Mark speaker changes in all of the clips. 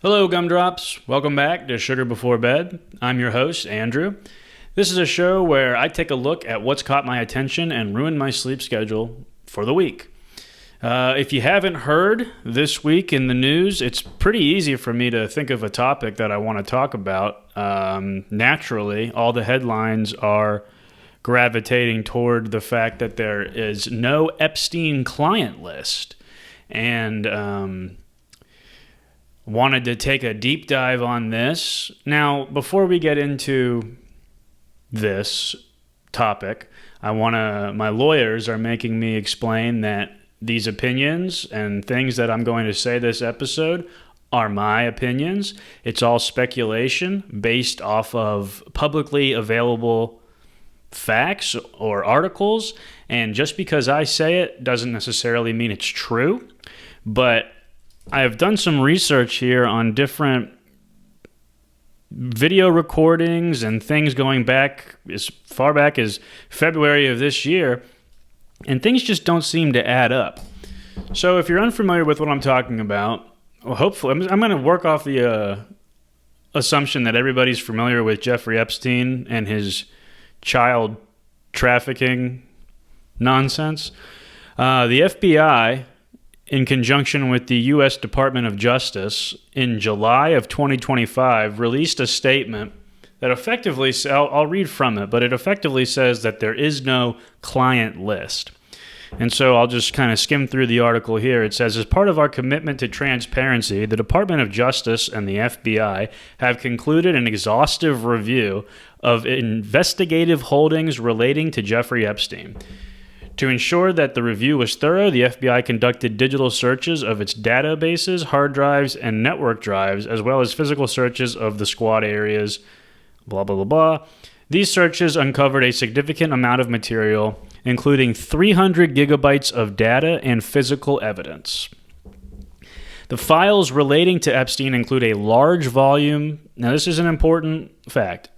Speaker 1: Hello, gumdrops. Welcome back to Sugar Before Bed. I'm your host, Andrew. This is a show where I take a look at what's caught my attention and ruined my sleep schedule for the week. If you haven't heard this week in the news, it's pretty easy for me to think of a topic that I want to talk about. Naturally, all the headlines are gravitating toward the fact that there is no Epstein Client List. And wanted to take a deep dive on this. Now, before we get into this topic, my lawyers are making me explain that these opinions and things that I'm going to say this episode are my opinions. It's all speculation based off of publicly available facts or articles, and just because I say it doesn't necessarily mean it's true. But I have done some research here on different video recordings and things going back as far back as February of this year, and things just don't seem to add up. So if you're unfamiliar with what I'm talking about, well, hopefully I'm going to work off the assumption that everybody's familiar with Jeffrey Epstein and his child trafficking nonsense. The FBI, in conjunction with the U.S. Department of Justice, in July of 2025, released a statement that effectively, I'll read from it, but it effectively says that there is no client list. And so I'll just kind of skim through the article here. It says, as part of our commitment to transparency, the Department of Justice and the FBI have concluded an exhaustive review of investigative holdings relating to Jeffrey Epstein. To ensure that the review was thorough, the FBI conducted digital searches of its databases, hard drives, and network drives, as well as physical searches of the squad areas, blah, blah, blah, blah. These searches uncovered a significant amount of material, including 300 gigabytes of data and physical evidence. The files relating to Epstein include a large volume. Now, this is an important fact.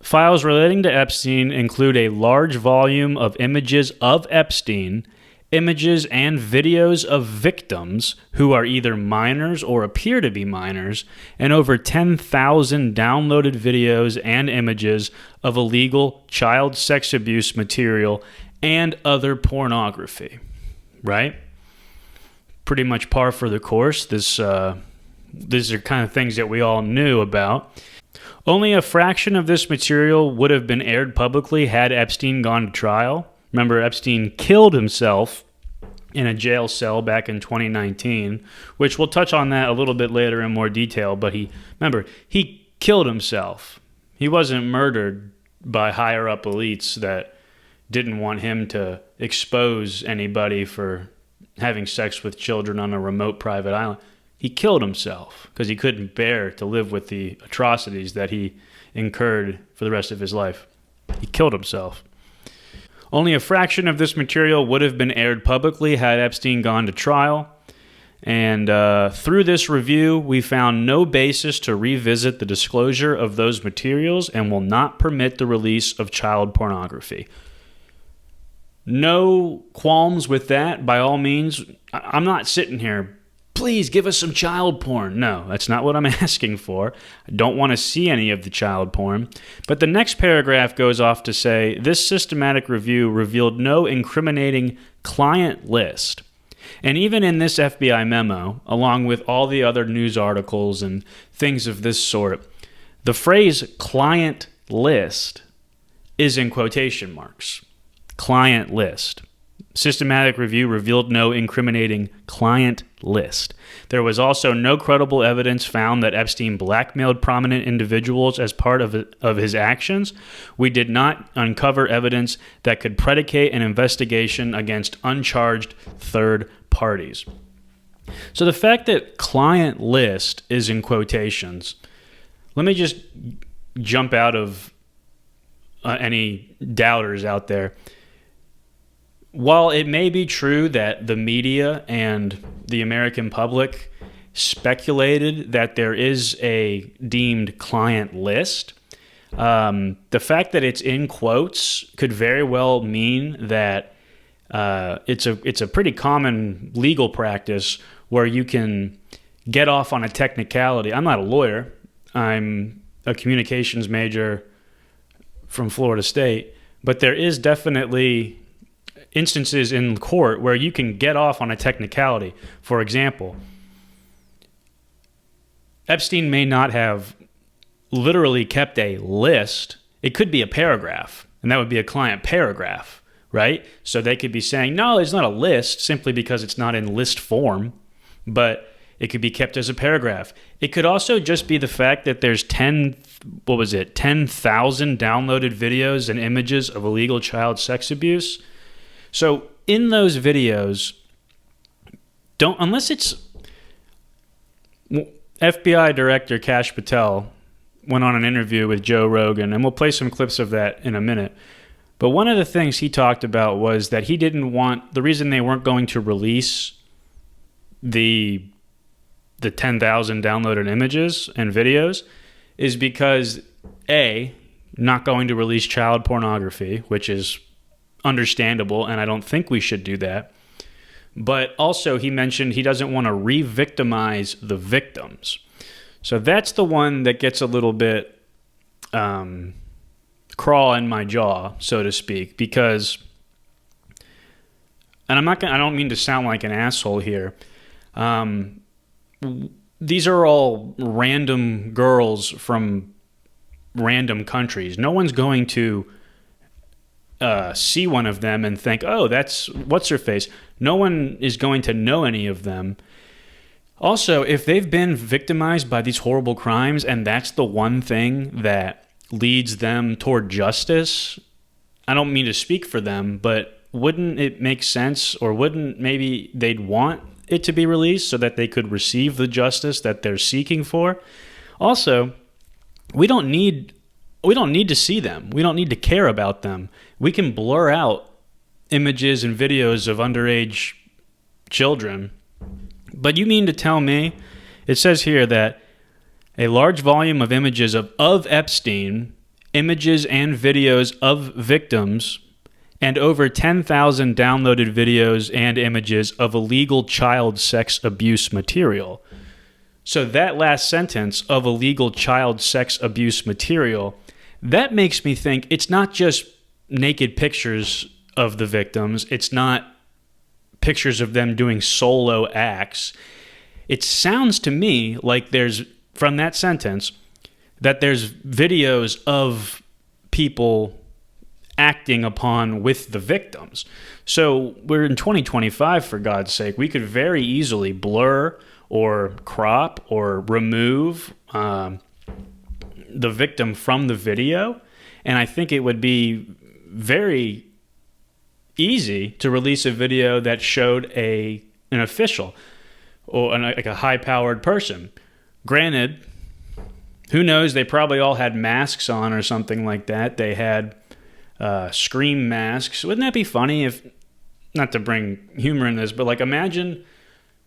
Speaker 1: Files relating to Epstein include a large volume of images of Epstein, images and videos of victims who are either minors or appear to be minors, and over 10,000 downloaded videos and images of illegal child sex abuse material and other pornography. Right? Pretty much par for the course. These are kind of things that we all knew about. Only a fraction of this material would have been aired publicly had Epstein gone to trial. Remember, Epstein killed himself in a jail cell back in 2019, which we'll touch on that a little bit later in more detail, but he killed himself. He wasn't murdered by higher-up elites that didn't want him to expose anybody for having sex with children on a remote private island. He killed himself because he couldn't bear to live with the atrocities that he incurred for the rest of his life. He killed himself. Only a fraction of this material would have been aired publicly had Epstein gone to trial. And through this review, we found no basis to revisit the disclosure of those materials and will not permit the release of child pornography. No qualms with that, by all means. I'm not sitting here, please give us some child porn. No, that's not what I'm asking for. I don't want to see any of the child porn. But the next paragraph goes off to say, this systematic review revealed no incriminating client list. And even in this FBI memo, along with all the other news articles and things of this sort, the phrase client list is in quotation marks. Client list. Systematic review revealed no incriminating client list. There was also no credible evidence found that Epstein blackmailed prominent individuals as part of his actions. We did not uncover evidence that could predicate an investigation against uncharged third parties. So the fact that client list is in quotations, let me just jump out of any doubters out there. While it may be true that the media and the American public speculated that there is a deemed client list, the fact that it's in quotes could very well mean that it's a pretty common legal practice where you can get off on a technicality. I'm not a lawyer. I'm a communications major from Florida State, but there is definitely instances in court where you can get off on a technicality. For example, Epstein may not have literally kept a list. It could be a paragraph, and that would be a client paragraph, right? So they could be saying, no, it's not a list simply because it's not in list form, but it could be kept as a paragraph. It could also just be the fact that there's 10,000 downloaded videos and images of illegal child sex abuse. So in those videos, unless it's FBI Director Kash Patel went on an interview with Joe Rogan, and we'll play some clips of that in a minute. But one of the things he talked about was that he didn't want, the reason they weren't going to release the 10,000 downloaded images and videos is because, A, not going to release child pornography, which is understandable, and I don't think we should do that. But also he mentioned he doesn't want to re-victimize the victims. So that's the one that gets a little bit crawl in my jaw, so to speak, because, and I don't mean to sound like an asshole here. These are all random girls from random countries. No one's going to see one of them and think, oh, that's what's her face. No one is going to know any of them. Also, if they've been victimized by these horrible crimes and that's the one thing that leads them toward justice, I don't mean to speak for them, but wouldn't it make sense, or wouldn't maybe they'd want it to be released so that they could receive the justice that they're seeking for? Also, we don't need to see them. We don't need to care about them. We can blur out images and videos of underage children. But you mean to tell me, it says here that a large volume of images of Epstein, images and videos of victims, and over 10,000 downloaded videos and images of illegal child sex abuse material. So that last sentence, of illegal child sex abuse material, that makes me think it's not just naked pictures of the victims. It's not pictures of them doing solo acts. It sounds to me like there's, from that sentence, that there's videos of people acting upon with the victims. So we're in 2025, for God's sake. We could very easily blur or crop or remove the victim from the video. And I think it would be very easy to release a video that showed an official or like a high-powered person. Granted, who knows, they probably all had masks on or something like that. They had scream masks. Wouldn't that be funny if, not to bring humor in this, but like imagine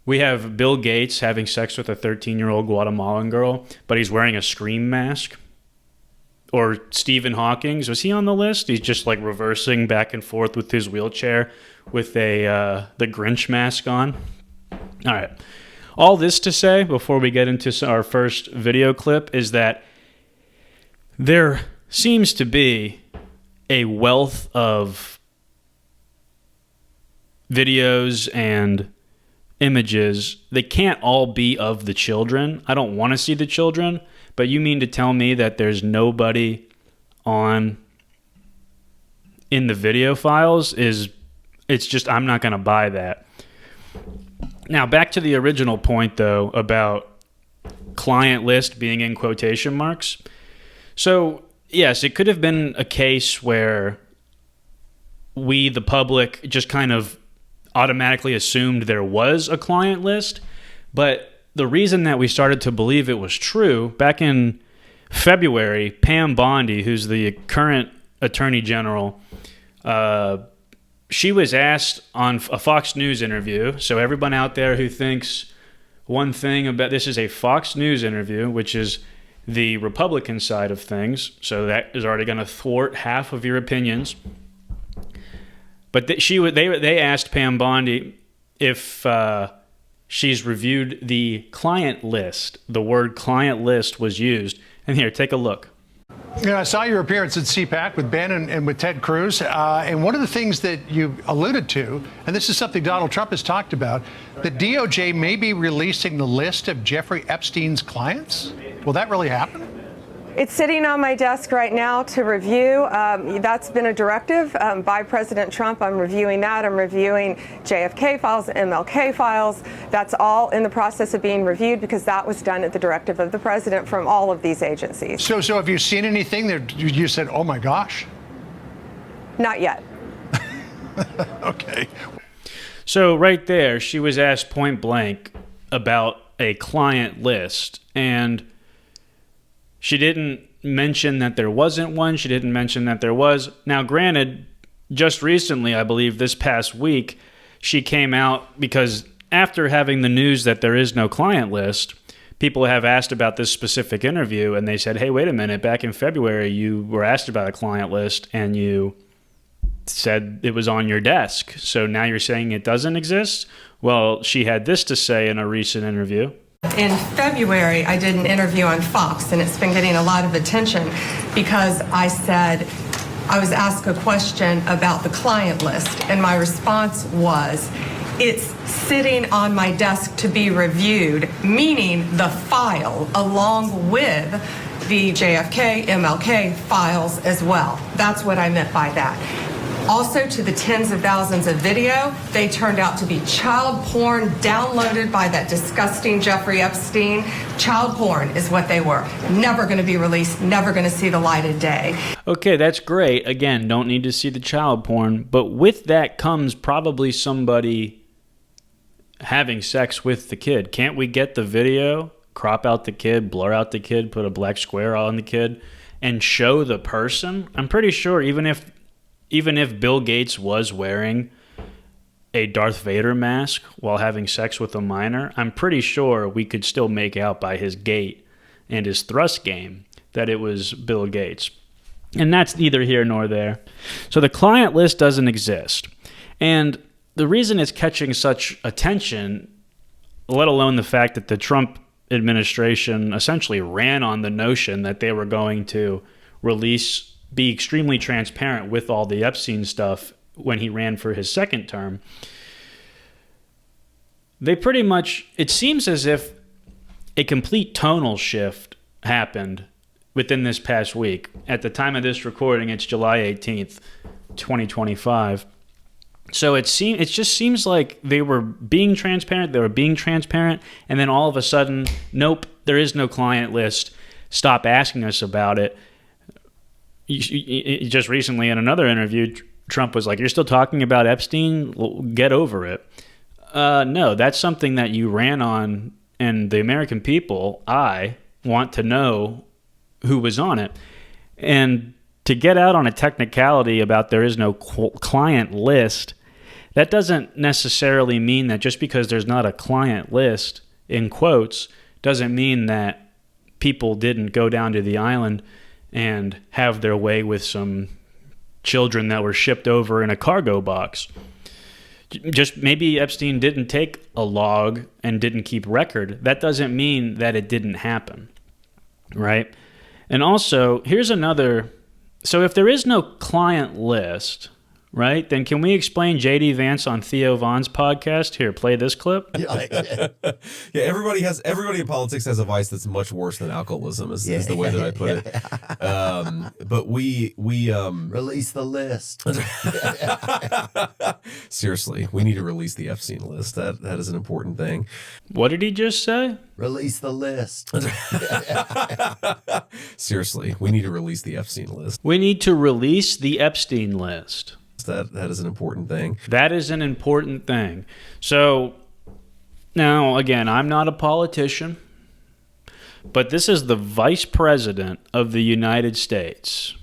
Speaker 1: we have Bill Gates having sex with a 13-year-old Guatemalan girl, but he's wearing a scream mask. Or Stephen Hawking, was he on the list? He's just like reversing back and forth with his wheelchair with the Grinch mask on. All right. All this to say, before we get into our first video clip, is that there seems to be a wealth of videos and images. They can't all be of the children. I don't want to see the children. But you mean to tell me that there's nobody in the video files? It's just, I'm not going to buy that. Now, back to the original point, though, about client list being in quotation marks. So, yes, it could have been a case where we, the public, just kind of automatically assumed there was a client list, but the reason that we started to believe it was true, back in February, Pam Bondi, who's the current Attorney General, she was asked on a Fox News interview. So everyone out there who thinks one thing about this is a Fox News interview, which is the Republican side of things, so that is already going to thwart half of your opinions. But they asked Pam Bondi if she's reviewed the client list. The word client list was used. And here, take a look.
Speaker 2: I saw your appearance at CPAC with Ben and with Ted Cruz. And one of the things that you alluded to, and this is something Donald Trump has talked about, the DOJ may be releasing the list of Jeffrey Epstein's clients. Will that really happen?
Speaker 3: It's sitting on my desk right now to review. That's been a directive by President Trump. I'm reviewing that. I'm reviewing JFK files, MLK files. That's all in the process of being reviewed because that was done at the directive of the president from all of these agencies.
Speaker 2: So have you seen anything that you said, oh my gosh?
Speaker 3: Not yet.
Speaker 2: Okay.
Speaker 1: So right there, she was asked point blank about a client list, and she didn't mention that there wasn't one. She didn't mention that there was. Now, granted, just recently, I believe this past week, she came out because after having the news that there is no client list, people have asked about this specific interview, and they said, hey, wait a minute, back in February, you were asked about a client list, and you said it was on your desk. So now you're saying it doesn't exist? Well, she had this to say in a recent interview.
Speaker 3: In February, I did an interview on Fox, and it's been getting a lot of attention because I was asked a question about the client list, and my response was, it's sitting on my desk to be reviewed, meaning the file along with the JFK, MLK files as well. That's what I meant by that. Also, to the tens of thousands of video, they turned out to be child porn downloaded by that disgusting Jeffrey Epstein. Child porn is what they were. Never going to be released, never going to see the light of day.
Speaker 1: Okay, that's great. Again, don't need to see the child porn. But with that comes probably somebody having sex with the kid. Can't we get the video, crop out the kid, blur out the kid, put a black square on the kid, and show the person? I'm pretty sure even if Bill Gates was wearing a Darth Vader mask while having sex with a minor, I'm pretty sure we could still make out by his gait and his thrust game that it was Bill Gates. And that's neither here nor there. So the client list doesn't exist. And the reason it's catching such attention, let alone the fact that the Trump administration essentially ran on the notion that they were going to be extremely transparent with all the Epstein stuff when he ran for his second term. They pretty much, it seems as if a complete tonal shift happened within this past week. At the time of this recording, it's July 18th, 2025. So it just seems like they were being transparent, and then all of a sudden, nope, there is no client list. Stop asking us about it. Just recently in another interview, Trump was like, you're still talking about Epstein? Well, get over it. No, that's something that you ran on, and the American people, I want to know who was on it. And to get out on a technicality about there is no client list, that doesn't necessarily mean that just because there's not a client list, in quotes, doesn't mean that people didn't go down to the island and have their way with some children that were shipped over in a cargo box. Just maybe Epstein didn't take a log and didn't keep record. That doesn't mean that it didn't happen, right? And also, here's another. So if there is no client list, right, then can we explain J.D. Vance on Theo Von's podcast? Here, play this clip.
Speaker 4: Yeah, everybody in politics has a vice that's much worse than alcoholism is the way that I put it. But we
Speaker 5: release the list.
Speaker 4: Seriously, we need to release the Epstein list. That is an important thing.
Speaker 1: What did he just say?
Speaker 5: Release the list.
Speaker 4: Seriously, we need to release the Epstein list.
Speaker 1: We need to release the Epstein list.
Speaker 4: That is an important thing.
Speaker 1: That is an important thing. So now, again, I'm not a politician, but this is the Vice President of the United States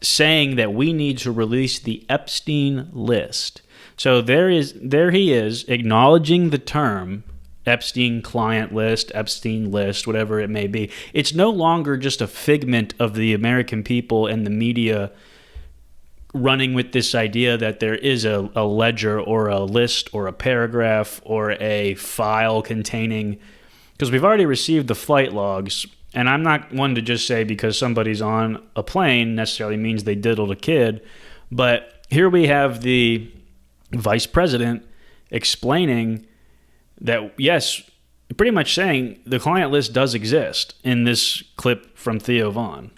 Speaker 1: saying that we need to release the Epstein list. So there he is acknowledging the term Epstein Client List, Epstein List, whatever it may be. It's no longer just a figment of the American people and the media running with this idea that there is a ledger or a list or a paragraph or a file containing, because we've already received the flight logs, and I'm not one to just say because somebody's on a plane necessarily means they diddled a kid, but here we have the vice president explaining that, yes, pretty much saying the client list does exist in this clip from Theo Vaughn.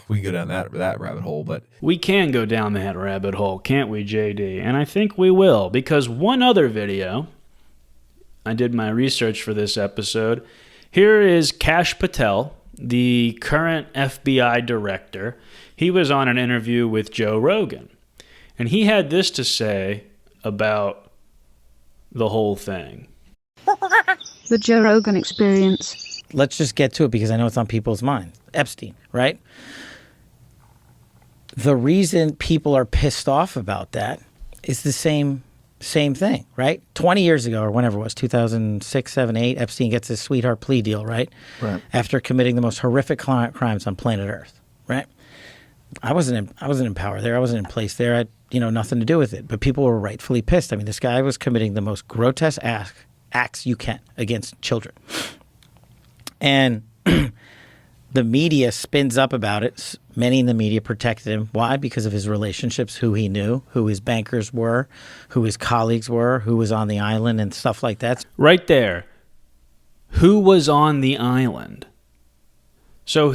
Speaker 4: We can go down that rabbit hole, but
Speaker 1: we can go down that rabbit hole, can't we, JD? And I think we will, because one other video, I did my research for this episode. Here is Kash Patel, the current FBI director. He was on an interview with Joe Rogan, and he had this to say about the whole thing.
Speaker 6: The Joe Rogan experience.
Speaker 7: Let's just get to it because I know it's on people's minds. Epstein, right? The reason people are pissed off about that is the same thing, right? 20 years ago, or whenever it was, 2006, 7, 8, Epstein gets his sweetheart plea deal, right?
Speaker 5: Right.
Speaker 7: After committing the most horrific crimes on planet Earth, right? I wasn't in power there. I wasn't in place there. I had, nothing to do with it. But people were rightfully pissed. I mean, this guy was committing the most grotesque acts you can against children. And the media spins up about it. Many in the media protected him. Why? Because of his relationships, who he knew, who his bankers were, who his colleagues were, who was on the island and stuff like that.
Speaker 1: Right there. Who was on the island? So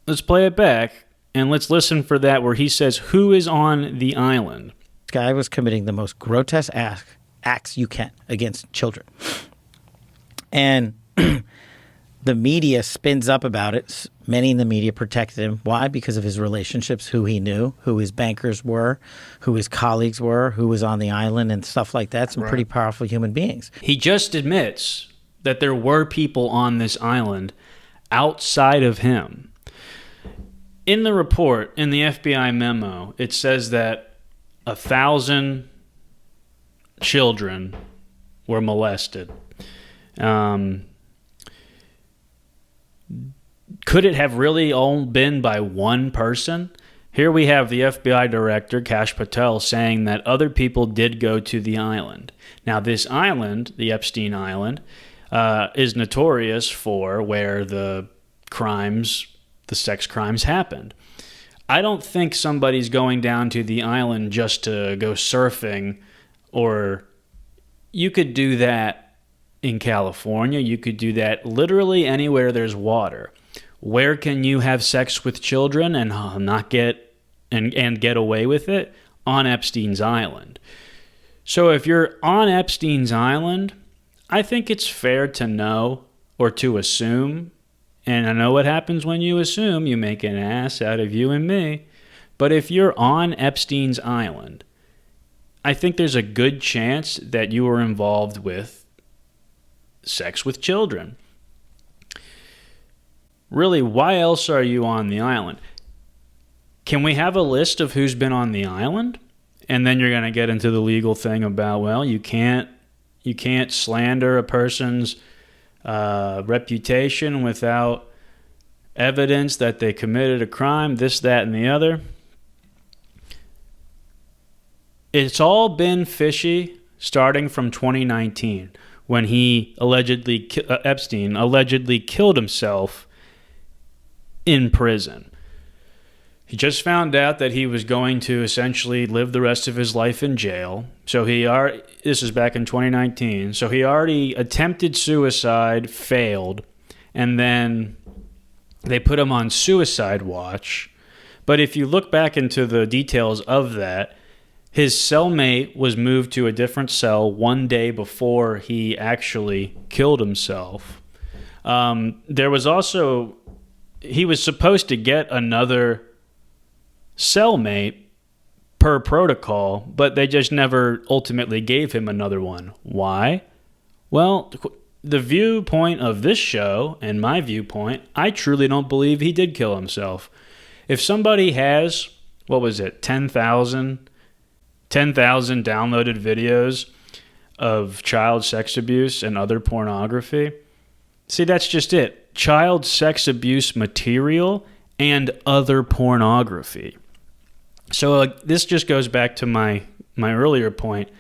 Speaker 1: let's play it back and let's listen for that where he says, who is on the island?
Speaker 7: This guy was committing the most grotesque acts you can against children. And the media spins up about it. Many in the media protected him. Why? Because of his relationships, who he knew, who his bankers were, who his colleagues were, who was on the island and stuff like that. Some pretty powerful human beings.
Speaker 1: He just admits that there were people on this island outside of him. In the report, in the FBI memo, it says that 1,000 children were molested. Could it have really all been by one person? Here we have the FBI director, Kash Patel, saying that other people did go to the island. Now, this island, the Epstein Island, is notorious for where the sex crimes happened. I don't think somebody's going down to the island just to go surfing, or you could do that in California. You could do that literally anywhere there's water. Where can you have sex with children and not get and get away with it? On Epstein's Island. So if you're on Epstein's Island, I think it's fair to know or to assume, and I know what happens when you assume, you make an ass out of you and me, but if you're on Epstein's Island, I think there's a good chance that you were involved with sex with children. Really, why else are you on the island? Can we have a list of who's been on the island? And then you're going to get into the legal thing about, well, you can't slander a person's reputation without evidence that they committed a crime, this, that, and the other. It's all been fishy starting from 2019 when Epstein allegedly killed himself in prison. He just found out that he was going to essentially live the rest of his life in jail. So this is back in 2019. So he already attempted suicide, failed, and then they put him on suicide watch. But if you look back into the details of that, his cellmate was moved to a different cell one day before he actually killed himself. There was also, he was supposed to get another cellmate per protocol, but they just never ultimately gave him another one. Why? Well, the viewpoint of this show and my viewpoint, I truly don't believe he did kill himself. If somebody has, 10,000 downloaded videos of child sex abuse and other pornography, see, that's just it. Child sex abuse material and other pornography. So this just goes back to my earlier point.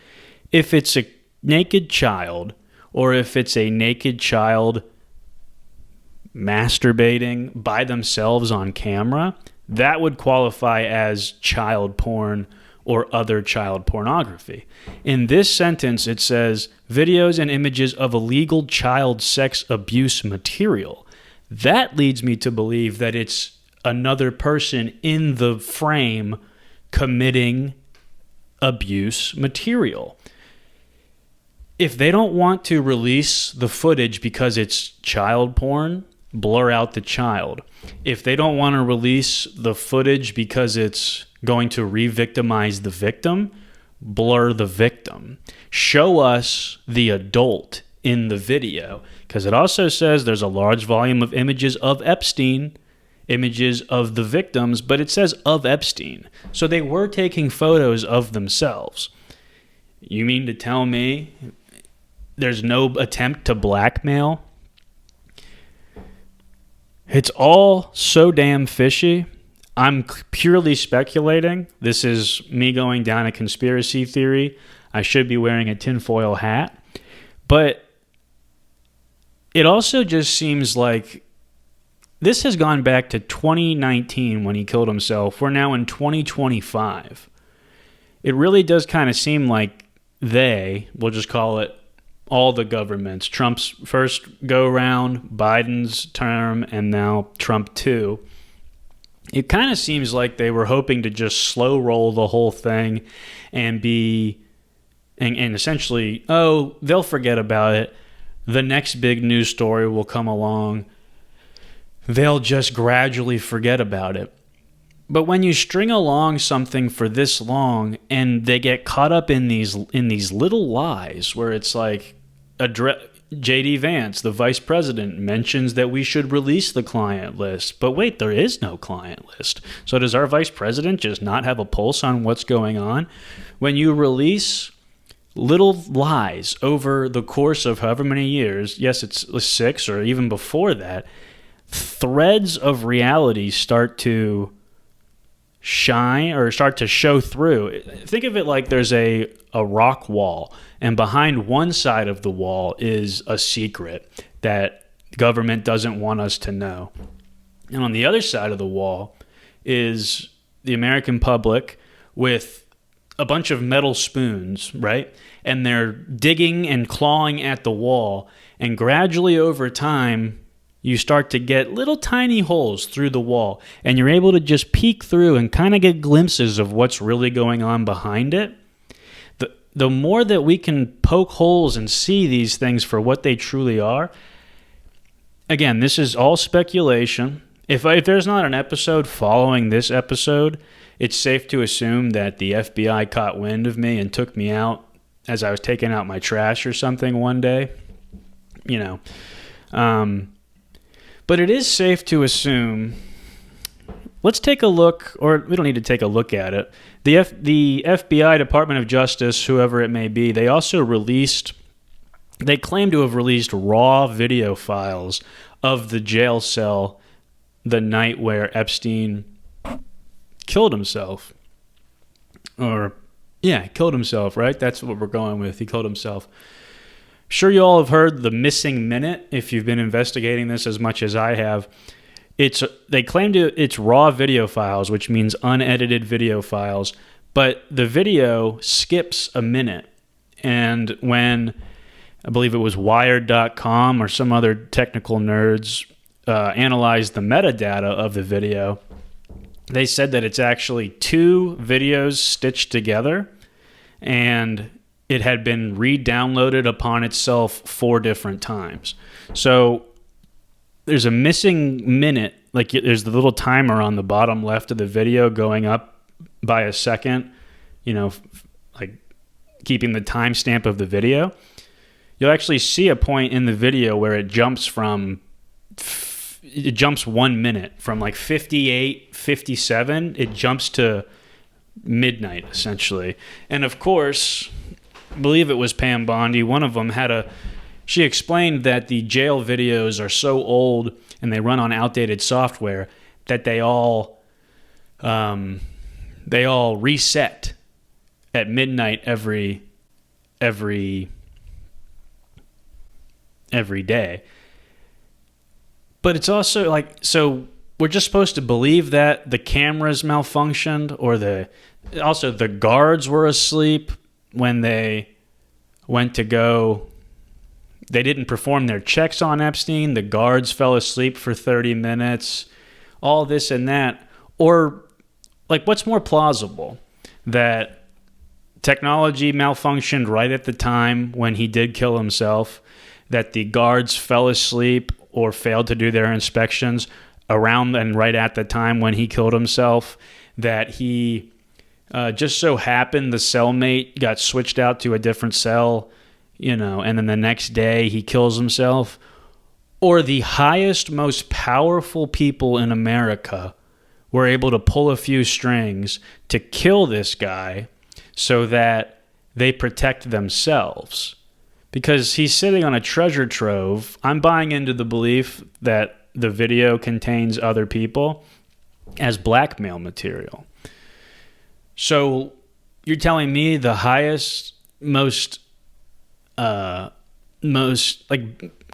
Speaker 1: If it's a naked child, or if it's a naked child masturbating by themselves on camera, that would qualify as child porn or other child pornography. In this sentence, it says videos and images of illegal child sex abuse material. That leads me to believe that it's another person in the frame committing abuse material. If they don't want to release the footage because it's child porn, blur out the child. If they don't want to release the footage because it's going to re-victimize the victim, blur the victim. Show us the adult in the video, because it also says there's a large volume of images of Epstein, images of the victims, but it says of Epstein. So they were taking photos of themselves. You mean to tell me there's no attempt to blackmail? It's all so damn fishy. I'm purely speculating. This is me going down a conspiracy theory. I should be wearing a tinfoil hat. But it also just seems like this has gone back to 2019 when he killed himself. We're now in 2025. It really does kind of seem like we'll just call it all the governments, Trump's first go-round, Biden's term, and now Trump 2, it kind of seems like they were hoping to just slow roll the whole thing and essentially, they'll forget about it. The next big news story will come along. They'll just gradually forget about it. But when you string along something for this long and they get caught up in these little lies where it's like J.D. Vance, the vice president, mentions that we should release the client list. But wait, there is no client list. So does our vice president just not have a pulse on what's going on? When you release little lies over the course of however many years, yes, it's 6 or even before that, threads of reality start to shine or start to show through. Think of it like there's a rock wall, and behind one side of the wall is a secret that the government doesn't want us to know. And on the other side of the wall is the American public with a bunch of metal spoons, right? And they're digging and clawing at the wall, and gradually over time, you start to get little tiny holes through the wall, and you're able to just peek through and kind of get glimpses of what's really going on behind it. The more that we can poke holes and see these things for what they truly are, again, this is all speculation. If there's not an episode following this episode, it's safe to assume that the FBI caught wind of me and took me out as I was taking out my trash or something one day. But it is safe to assume, let's take a look, or we don't need to take a look at it. The FBI, Department of Justice, whoever it may be, they claim to have released raw video files of the jail cell the night where Epstein killed himself. Killed himself, right? That's what we're going with. He killed himself. Sure, you all have heard the missing minute if you've been investigating this as much as I have. They claim it's raw video files, which means unedited video files, but the video skips a minute. And when, I believe it was Wired.com or some other technical nerds analyzed the metadata of the video, they said that it's actually 2 videos stitched together, and it had been re-downloaded upon itself 4 different times. So there's a missing minute, like there's the little timer on the bottom left of the video going up by a second, like keeping the timestamp of the video. You'll actually see a point in the video where it jumps 1 minute from like 58, 57, it jumps to midnight essentially. And of course, I believe it was Pam Bondi, one of them she explained that the jail videos are so old and they run on outdated software that they all they all reset at midnight every day. But it's also like, so we're just supposed to believe that the cameras malfunctioned, or the guards were asleep when they went to go. They didn't perform their checks on Epstein. The guards fell asleep for 30 minutes. All this and that. Or, like, what's more plausible? That technology malfunctioned right at the time when he did kill himself, that the guards fell asleep or failed to do their inspections around and right at the time when he killed himself, that he just so happened the cellmate got switched out to a different cell, and then the next day he kills himself. Or the highest, most powerful people in America were able to pull a few strings to kill this guy so that they protect themselves. Because he's sitting on a treasure trove. I'm buying into the belief that the video contains other people as blackmail material. So you're telling me the highest, most like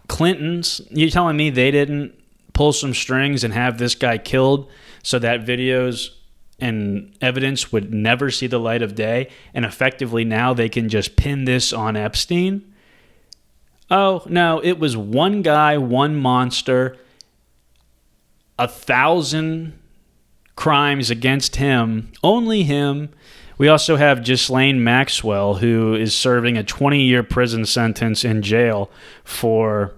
Speaker 1: Clintons, you're telling me they didn't pull some strings and have this guy killed so that videos and evidence would never see the light of day, and effectively now they can just pin this on Epstein? Oh, no, it was one guy, one monster, 1,000 crimes against him, only him. We also have Ghislaine Maxwell, who is serving a 20-year prison sentence in jail for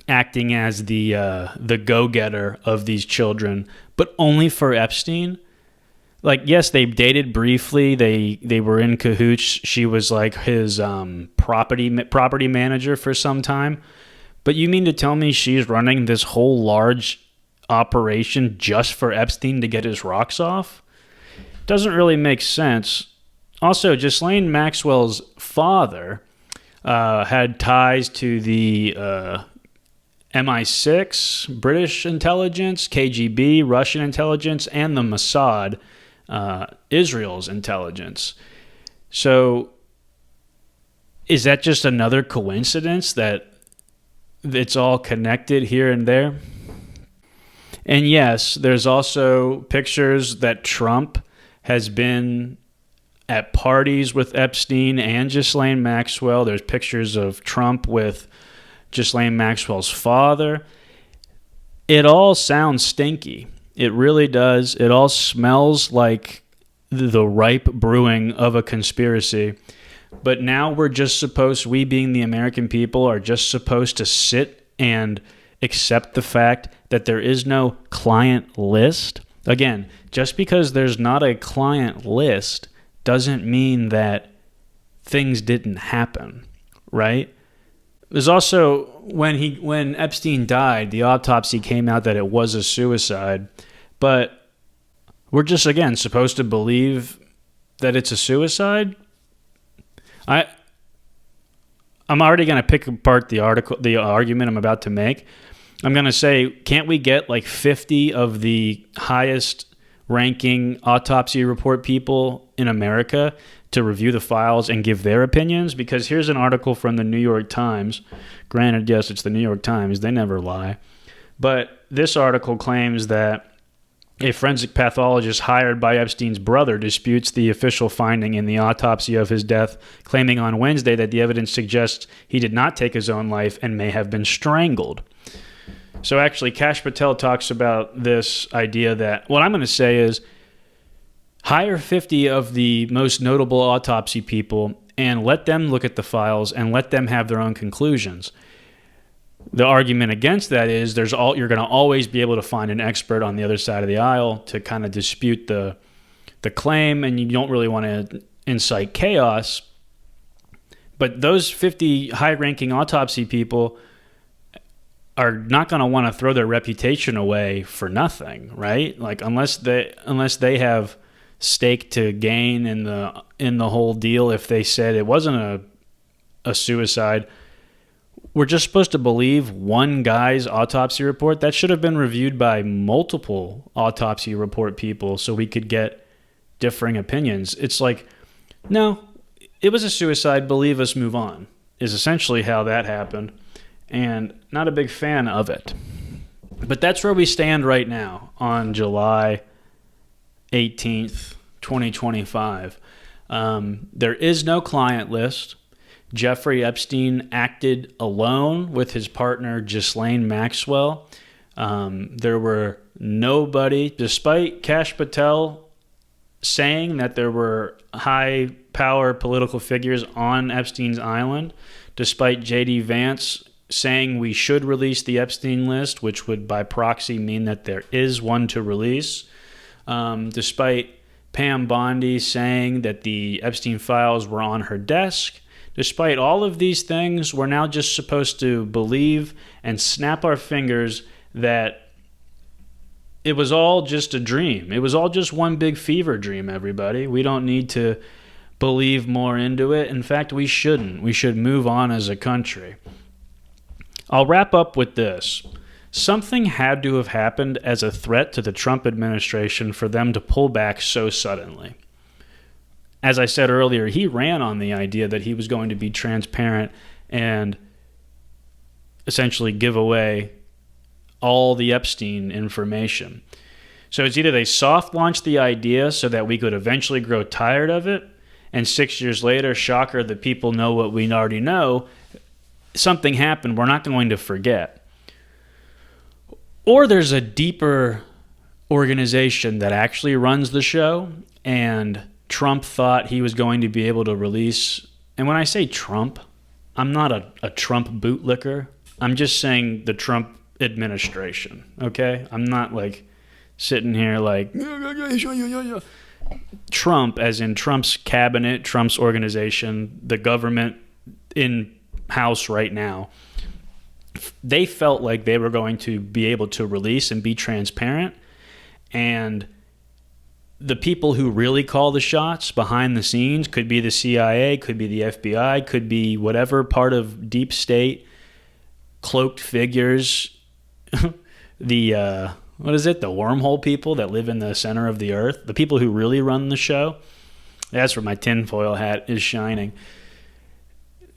Speaker 1: acting as the go-getter of these children, but only for Epstein. Like, yes, they dated briefly. They were in cahoots. She was like his property manager for some time. But you mean to tell me she's running this whole large operation just for Epstein to get his rocks off? Doesn't really make sense. Also, Ghislaine Maxwell's father had ties to the MI6, British intelligence, KGB, Russian intelligence, and the Mossad, Israel's intelligence. So is that just another coincidence that it's all connected here and there? And yes, there's also pictures that Trump has been at parties with Epstein and Ghislaine Maxwell. There's pictures of Trump with Ghislaine Maxwell's father. It all sounds stinky. It really does. It all smells like the ripe brewing of a conspiracy. But now we being the American people, are just supposed to sit and accept the fact that there is no client list. Again, just because there's not a client list doesn't mean that things didn't happen, right? There's also, when Epstein died, the autopsy came out that it was a suicide, but we're just, again, supposed to believe that it's a suicide? I'm already going to pick apart the argument I'm about to make. I'm going to say, can't we get like 50 of the highest ranking autopsy report people in America to review the files and give their opinions? Because here's an article from the New York Times. Granted, yes, it's the New York Times. They never lie. But this article claims that a forensic pathologist hired by Epstein's brother disputes the official finding in the autopsy of his death, claiming on Wednesday that the evidence suggests he did not take his own life and may have been strangled. So actually, Kash Patel talks about this idea that, what I'm going to say is, hire 50 of the most notable autopsy people and let them look at the files and let them have their own conclusions. The argument against that is you're going to always be able to find an expert on the other side of the aisle to kind of dispute the claim, and you don't really want to incite chaos. But those 50 high-ranking autopsy people are not going to want to throw their reputation away for nothing, right? Like, unless they have stake to gain in the whole deal. If they said it wasn't a suicide, we're just supposed to believe one guy's autopsy report. That should have been reviewed by multiple autopsy report people so we could get differing opinions. It's like, no, it was a suicide. Believe us, move on, is essentially how that happened. And not a big fan of it. But that's where we stand right now on July 18th, 2025. There is no client list. Jeffrey Epstein acted alone with his partner, Ghislaine Maxwell. There were nobody, despite Kash Patel saying that there were high-power political figures on Epstein's island, despite J.D. Vance saying we should release the Epstein list, which would by proxy mean that there is one to release, despite Pam Bondi saying that the Epstein files were on her desk. Despite all of these things, we're now just supposed to believe and snap our fingers that it was all just a dream. It was all just one big fever dream, everybody. We don't need to believe more into it. In fact, we shouldn't. We should move on as a country. I'll wrap up with this. Something had to have happened as a threat to the Trump administration for them to pull back so suddenly. As I said earlier, he ran on the idea that he was going to be transparent and essentially give away all the Epstein information. So it's either they soft launched the idea so that we could eventually grow tired of it, and 6 years later, shocker, the people know what we already know, something happened, we're not going to forget. Or there's a deeper organization that actually runs the show, and Trump thought he was going to be able to release, and when I say Trump, I'm not a Trump bootlicker. I'm just saying the Trump administration, okay? I'm not like sitting here like, Trump, as in Trump's cabinet, Trump's organization, the government in house right now. They felt like they were going to be able to release and be transparent, and the people who really call the shots behind the scenes could be the CIA, could be the FBI, could be whatever part of deep state, cloaked figures, the wormhole people that live in the center of the earth, the people who really run the show. That's where my tinfoil hat is shining.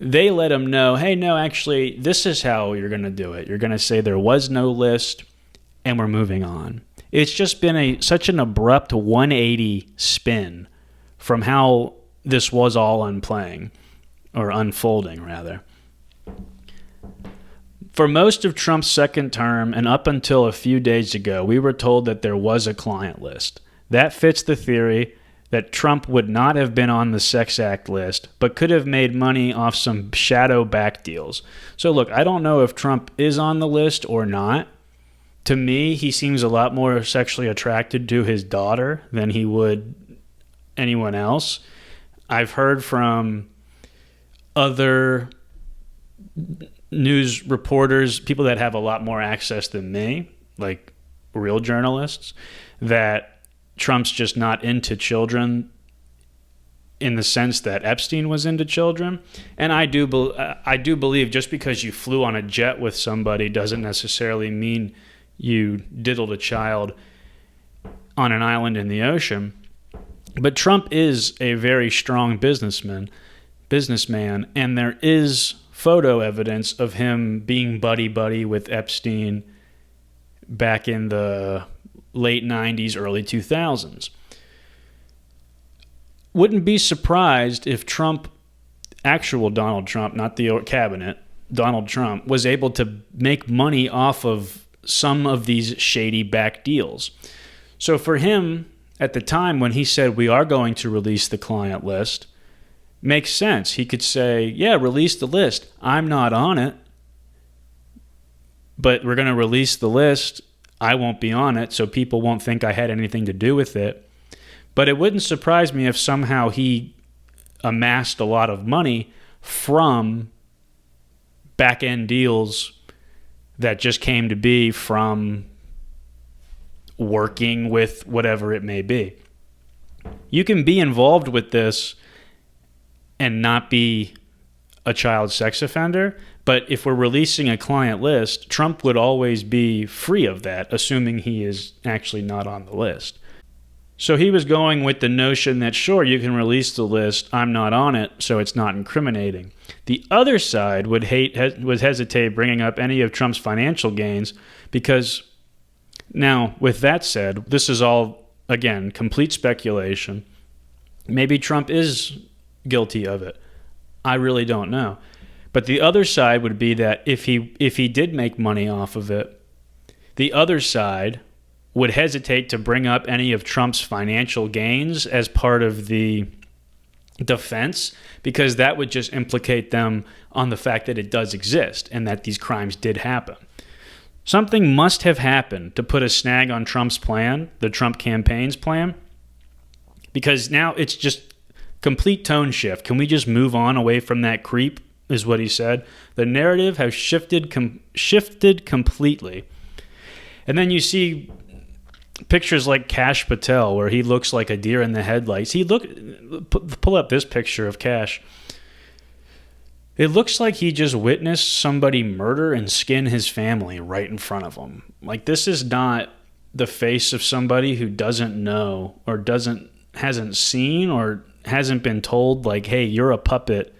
Speaker 1: They let them know, hey, no, actually, this is how you're going to do it. You're going to say there was no list, and we're moving on. It's just been such an abrupt 180 spin from how this was all unfolding, rather. For most of Trump's second term and up until a few days ago, we were told that there was a client list. That fits the theory that Trump would not have been on the Sex Act list, but could have made money off some shadow back deals. So look, I don't know if Trump is on the list or not. To me, he seems a lot more sexually attracted to his daughter than he would anyone else. I've heard from other news reporters, people that have a lot more access than me, like real journalists, that Trump's just not into children in the sense that Epstein was into children. And I do believe just because you flew on a jet with somebody doesn't necessarily mean you diddled a child on an island in the ocean. But Trump is a very strong businessman, and there is photo evidence of him being buddy-buddy with Epstein back in the late 90s, early 2000s. Wouldn't be surprised if Trump, actual Donald Trump, not the cabinet, Donald Trump, was able to make money off of some of these shady back deals. So for him, at the time when he said we are going to release the client list, makes sense. He could say, yeah, release the list. I'm not on it, but we're going to release the list. I won't be on it, so people won't think I had anything to do with it. But it wouldn't surprise me if somehow he amassed a lot of money from back-end deals that just came to be from working with whatever it may be. You can be involved with this and not be a child sex offender, but if we're releasing a client list, Trump would always be free of that, assuming he is actually not on the list. So he was going with the notion that, sure, you can release the list, I'm not on it, so it's not incriminating. The other side would hesitate bringing up any of Trump's financial gains because, now, with that said, this is all, again, complete speculation. Maybe Trump is guilty of it. I really don't know. But the other side would be that if he did make money off of it, the other side would hesitate to bring up any of Trump's financial gains as part of the defense because that would just implicate them on the fact that it does exist and that these crimes did happen. Something must have happened to put a snag on Trump's plan, the Trump campaign's plan, because now it's just complete tone shift. Can we just move on away from that creep, is what he said. The narrative has shifted completely. And then you see pictures like Kash Patel, where he looks like a deer in the headlights. Pull up this picture of Kash. It looks like he just witnessed somebody murder and skin his family right in front of him. Like, this is not the face of somebody who doesn't know or hasn't seen or hasn't been told, like, hey, you're a puppet.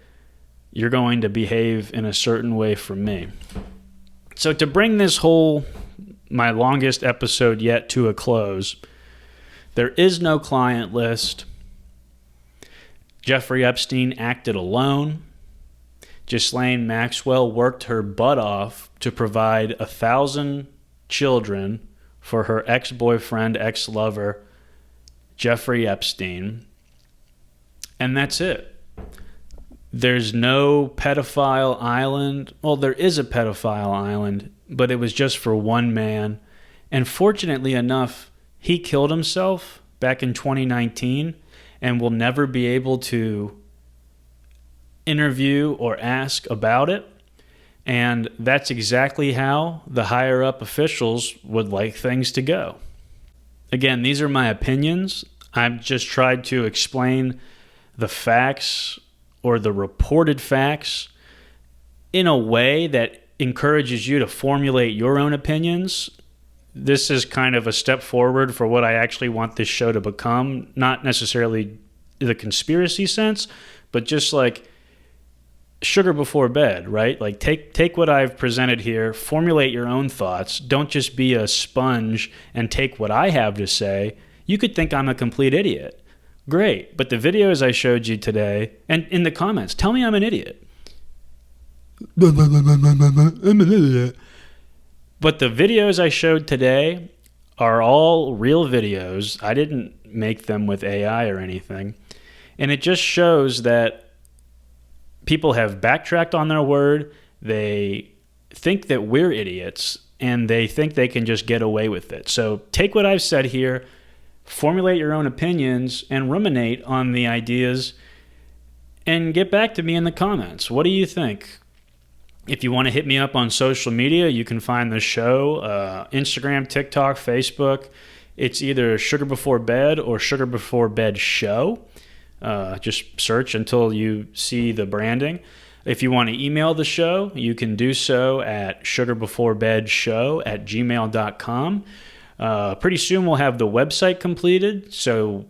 Speaker 1: You're going to behave in a certain way for me. So to bring this my longest episode yet to a close, there is no client list. Jeffrey Epstein acted alone. Ghislaine Maxwell worked her butt off to provide 1,000 children for her ex-boyfriend, ex-lover, Jeffrey Epstein. And that's it. There's no pedophile island. Well, there is a pedophile island, but it was just for one man. And fortunately enough, he killed himself back in 2019 and will never be able to interview or ask about it. And that's exactly how the higher up officials would like things to go. Again, these are my opinions. I've just tried to explain the facts or the reported facts in a way that encourages you to formulate your own opinions. This is kind of a step forward for what I actually want this show to become. Not necessarily the conspiracy sense, but just like sugar before bed, right? Like take what I've presented here, formulate your own thoughts. Don't just be a sponge and take what I have to say. You could think I'm a complete idiot. Great. But the videos I showed you today, and in the comments, tell me I'm an idiot. I'm an idiot. But the videos I showed today are all real videos. I didn't make them with AI or anything. And it just shows that people have backtracked on their word. They think that we're idiots, and they think they can just get away with it. So take what I've said here, formulate your own opinions, and ruminate on the ideas, and get back to me in the comments. What do you think? If you want to hit me up on social media, you can find the show, Instagram, TikTok, Facebook. It's either Sugar Before Bed or Sugar Before Bed Show. Just search until you see the branding. If you want to email the show, you can do so at sugarbeforebedshow@gmail.com. Pretty soon we'll have the website completed, so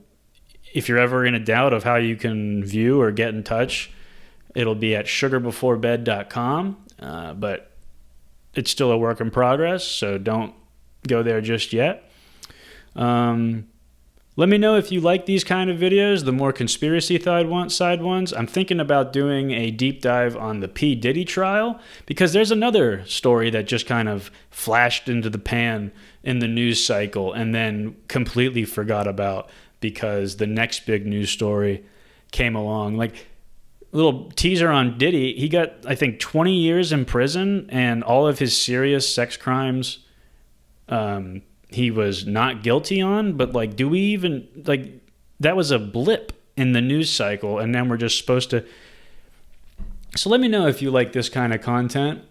Speaker 1: if you're ever in a doubt of how you can view or get in touch, it'll be at sugarbeforebed.com, but it's still a work in progress, so don't go there just yet. Let me know if you like these kind of videos, the more conspiracy side ones. I'm thinking about doing a deep dive on the P. Diddy trial, because there's another story that just kind of flashed into the pan in the news cycle and then completely forgot about because the next big news story came along. Like, a little teaser on Diddy, he got, I think, 20 years in prison, and all of his serious sex crimes he was not guilty on, but like, do we even, like, that was a blip in the news cycle, and then we're just supposed to. So let me know if you like this kind of content.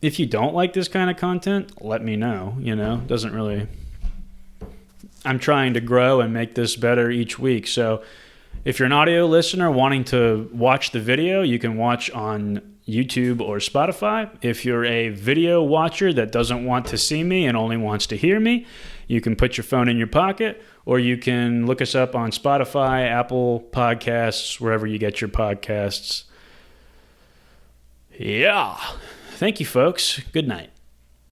Speaker 1: If you don't like this kind of content, let me know. Doesn't really. I'm trying to grow and make this better each week. So if you're an audio listener wanting to watch the video, you can watch on YouTube or Spotify. If you're a video watcher that doesn't want to see me and only wants to hear me, you can put your phone in your pocket, or you can look us up on Spotify, Apple Podcasts, wherever you get your podcasts. Yeah. Thank you, folks. Good night.